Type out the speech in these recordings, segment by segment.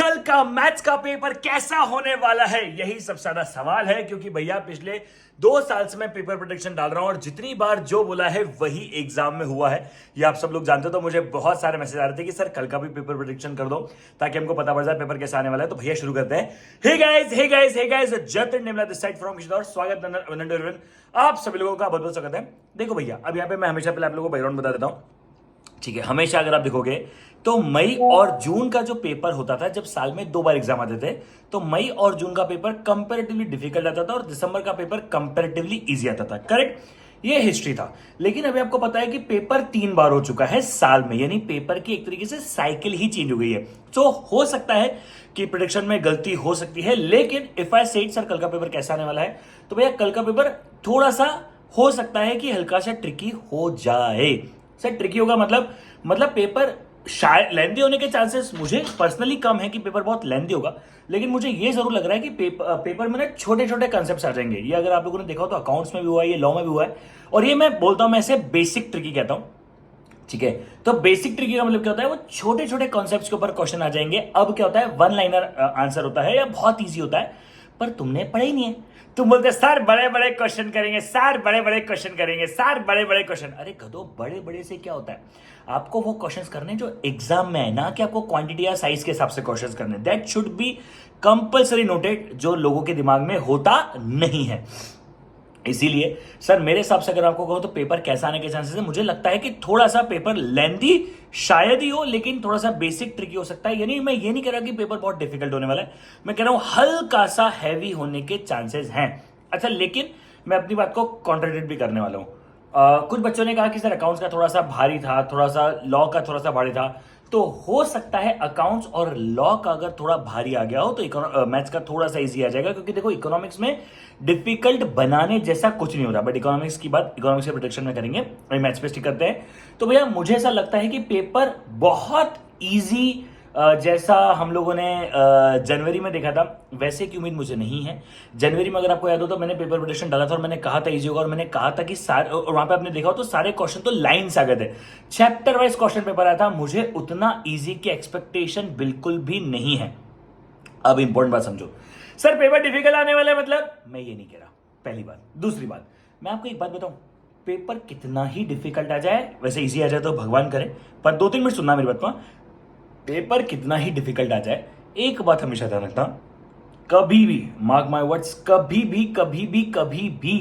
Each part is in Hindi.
कल का मैथ्स का पेपर कैसा होने वाला है, यही सबसे ज्यादा सवाल है। क्योंकि भैया पिछले 2 साल से मैं पेपर प्रोटेक्शन डाल रहा हूं और जितनी बार जो बोला है वही एग्जाम में हुआ है, ये आप सब लोग जानते हो। तो मुझे बहुत सारे मैसेज आ रहे थे कि सर कल का भी पेपर प्रोटेक्शन कर दो ताकि हमको पता पड़ जाए पेपर कैसा आने वाला है। तो भैया शुरू करते हैं। Hey guys Jatin Nimla this side from Kishore. स्वागत अभिनंदन आप सभी लोगों का बहुत बहुत स्वागत है। देखो भैया, अब यहाँ पे मैं हमेशा पहले आप लोगों को बैकग्राउंड बता देता हूँ, ठीक है। हमेशा अगर आप देखोगे तो मई और जून का जो पेपर होता था, जब साल में 2 बार एग्जाम आते थे, तो मई और जून का पेपर कंपैरेटिवली डिफिकल्ट आता था और दिसंबर का पेपर कंपैरेटिवली इजी आता था। करेक्ट, ये हिस्ट्री था। लेकिन अभी आपको पता है कि पेपर 3 बार हो चुका है साल में, यानी पेपर की एक तरीके से साइकिल ही चेंज हो गई है। तो हो सकता है कि प्रेडिक्शन में गलती हो सकती है, लेकिन इफ आई सेड सर कल का पेपर कैसा आने वाला है, तो भैया कल का पेपर थोड़ा सा हो सकता है कि हल्का सा ट्रिकी हो जाए। सर ट्रिकी होगा मतलब पेपर शायद लेंदी होने के चांसेस मुझे पर्सनली कम है कि पेपर बहुत लेंदी होगा, लेकिन मुझे ये जरूर लग रहा है कि पेपर में ना छोटे छोटे कंसेप्ट आ जाएंगे। ये अगर आप लोगों ने देखा हो तो अकाउंट्स में भी हुआ है, ये लॉ में भी हुआ है, और ये मैं बोलता हूं, मैं इसे बेसिक ट्रिकी कहता हूं, ठीक है। तो बेसिक ट्रिकी का मतलब क्या होता है, वो छोटे छोटे कॉन्सेप्ट्स के ऊपर क्वेश्चन आ जाएंगे। अब क्या होता है, वन लाइनर आंसर होता है या बहुत ईजी होता है, पर तुमने पढ़ा ही नहीं है। तुम बोलते सर बड़े बड़े क्वेश्चन करेंगे, सर बड़े बड़े क्वेश्चन करेंगे, सर बड़े बड़े क्वेश्चन। अरे गधो, बड़े बड़े से क्या होता है, आपको वो क्वेश्चंस करने जो एग्जाम में है, ना कि आपको क्वांटिटी या साइज के हिसाब से क्वेश्चंस करने। That should be compulsory noted, जो लोगों के दिमाग में होता नहीं है। इसीलिए सर मेरे हिसाब से अगर आपको कहो तो पेपर कैसा आने के चांसेस है, मुझे लगता है कि थोड़ा सा पेपर लेंथी शायद ही हो, लेकिन थोड़ा सा बेसिक ट्रिकी हो सकता है। यानी मैं ये नहीं कह रहा कि पेपर बहुत डिफिकल्ट होने वाला है, मैं कह रहा हूं हल्का सा हैवी होने के चांसेस हैं। अच्छा, लेकिन मैं अपनी बात को कॉन्ट्राडिक्ट भी करने वाला हूं। कुछ बच्चों ने कहा कि सर अकाउंट्स का थोड़ा सा भारी था, थोड़ा सा लॉ का थोड़ा सा भारी था। तो हो सकता है अकाउंट्स और लॉ का अगर थोड़ा भारी आ गया हो तो मैथ्स का थोड़ा सा इजी आ जाएगा। क्योंकि देखो, इकोनॉमिक्स में डिफिकल्ट बनाने जैसा कुछ नहीं होता, बट इकोनॉमिक्स की बात इकोनॉमिक्स के प्रोटेक्शन में करेंगे, मैथ्स पे स्टिक करते हैं। तो भैया मुझे ऐसा लगता है कि पेपर बहुत ईजी जैसा हम लोगों ने जनवरी में देखा था, वैसे की उम्मीद मुझे नहीं है। जनवरी में अगर आपको याद हो तो मैंने पेपर प्रोटेक्शन डाला था और मैंने कहा था इजी होगा, और मैंने कहा था कि और वहां पे आपने देखा हो तो सारे क्वेश्चन तो लाइन से आ गए थे, चैप्टर वाइज क्वेश्चन पेपर आया था। मुझे उतना इजी की एक्सपेक्टेशन बिल्कुल भी नहीं है। अब इंपॉर्टेंट बात समझो, सर पेपर डिफिकल्ट आने वाला है, मतलब मैं ये नहीं कह रहा, पहली बात। दूसरी बात, मैं आपको एक बात बताऊं, पेपर कितना ही डिफिकल्ट आ जाए, वैसे इजी आ जाए तो भगवान करे, पर 2-3 मिनट सुनना मेरी बात को। पेपर कितना ही डिफिकल्ट आ जाए, एक बात हमेशा ध्यान रखना, कभी भी, मार्क माय वर्ड्स, कभी भी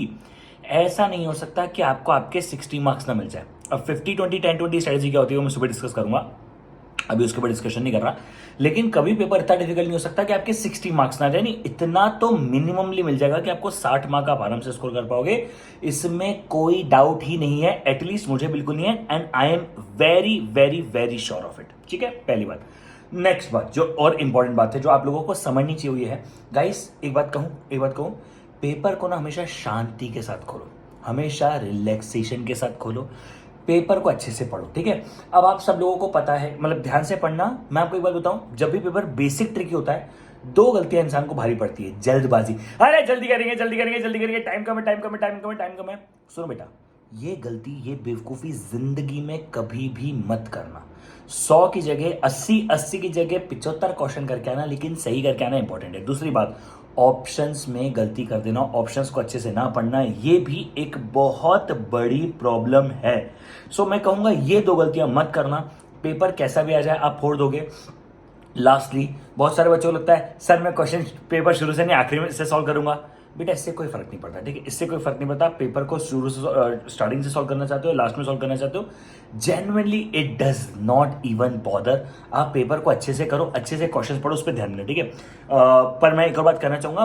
ऐसा नहीं हो सकता कि आपको आपके 60 मार्क्स ना मिल जाए। अब 50-20 10-20 स्ट्रेटेजी क्या होती है वो मैं सुबह डिस्कस करूंगा, अभी उसके ऊपर डिस्कशन नहीं कर रहा। लेकिन कभी पेपर इतना डिफिकल्ट नहीं हो सकता कि आपके 60 मार्क्स ना जाए। नहीं, इतना तो मिनिममली मिल जाएगा कि आपको 60 मार्क आप आराम से स्कोर कर पाओगे, इसमें कोई डाउट ही नहीं है। एटलीस्ट मुझे बिल्कुल नहीं है, and I am very very very sure of it, ठीक है। पहली बात। नेक्स्ट बात जो और इंपॉर्टेंट बात है, जो आप लोगों को समझनी चाहिए है गाइस, एक बात कहूं, पेपर को ना हमेशा शांति के साथ खोलो, हमेशा रिलैक्सेशन के साथ खोलो, पेपर को अच्छे से पढ़ो, ठीक है। अब आप सब लोगों को पता है, मतलब ध्यान से पढ़ना। मैं आपको एक बात बताऊं, जब भी पेपर बेसिक ट्रिकी होता है, 2 गलतियां इंसान को भारी पड़ती है। जल्दबाजी, अरे जल्दी करेंगे, टाइम कम है। सुनो बेटा, ये गलती, ये बेवकूफी जिंदगी में कभी भी मत करना। 100 की जगह 80 की जगह 75 क्वेश्चन करके आना, लेकिन सही करके आना इंपॉर्टेंट है। दूसरी बात, ऑप्शंस में गलती कर देना, ऑप्शंस को अच्छे से ना पढ़ना, ये भी एक बहुत बड़ी प्रॉब्लम है। सो मैं कहूंगा ये 2 गलतियां मत करना। पेपर कैसा भी आ जाए आप फोड़ दोगे। लास्टली, बहुत सारे बच्चों को लगता है सर मैं क्वेश्चन पेपर शुरू से नहीं आखिरी में से सॉल्व करूंगा। बेटा इससे कोई फर्क नहीं पड़ता, ठीक है, इससे कोई फर्क नहीं पड़ता। पेपर को शुरू से स्टार्टिंग से सॉल्व करना चाहते हो, लास्ट में सॉल्व करना चाहते हो, genuinely it does not even bother. आप पेपर को अच्छे से करो, अच्छे से क्वेश्चन पढ़ो, उस पर ध्यान देना, ठीक है। पर मैं एक और बात करना चाहूंगा,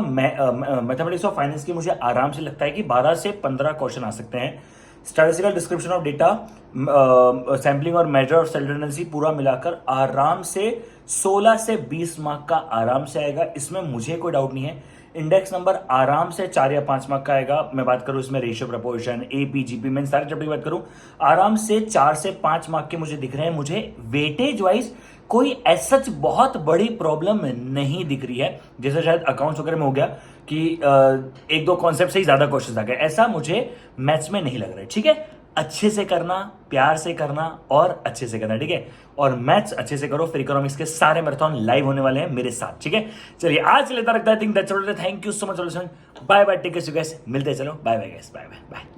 मैथमेटिक्स ऑफ फाइनेंस की मुझे आराम से लगता है कि 12 से 15 क्वेश्चन आ सकते हैं। Statistical description of data, sampling और मेजर ऑफ सेल रिडंडेंसी पूरा मिलाकर आराम से 16 से 20 मार्क का आराम से आएगा, इसमें मुझे कोई डाउट नहीं है। इंडेक्स नंबर आराम से 4 या 5 मार्क का आएगा। मैं बात करूं इसमें रेशियो, प्रपोर्शन, एपी, जीपी, मैं सारे चैप्टर की बात करूं, आराम से 4 से 5 मार्क के मुझे दिख रहे हैं। मुझे वेटेज वाइज कोई ऐसा बहुत बड़ी प्रॉब्लम नहीं दिख रही है, जैसे शायद अकाउंट्स वगैरह में हो गया कि 1-2 कॉन्सेप्ट से ही ज्यादा क्वेश्चन आ गए, ऐसा मुझे मैथ्स में नहीं लग रहा है, ठीक है। अच्छे से करना, प्यार से करना और अच्छे से करना, ठीक है। और मैथ्स अच्छे से करो, फिर इकोनॉमिक्स के सारे मैराथन लाइव होने वाले हैं मेरे साथ, ठीक है। चलिए आज लेता रखता है, think that's all, thank you so much, bye bye, take care guys, मिलते हैं, चलो bye bye guys, bye bye bye.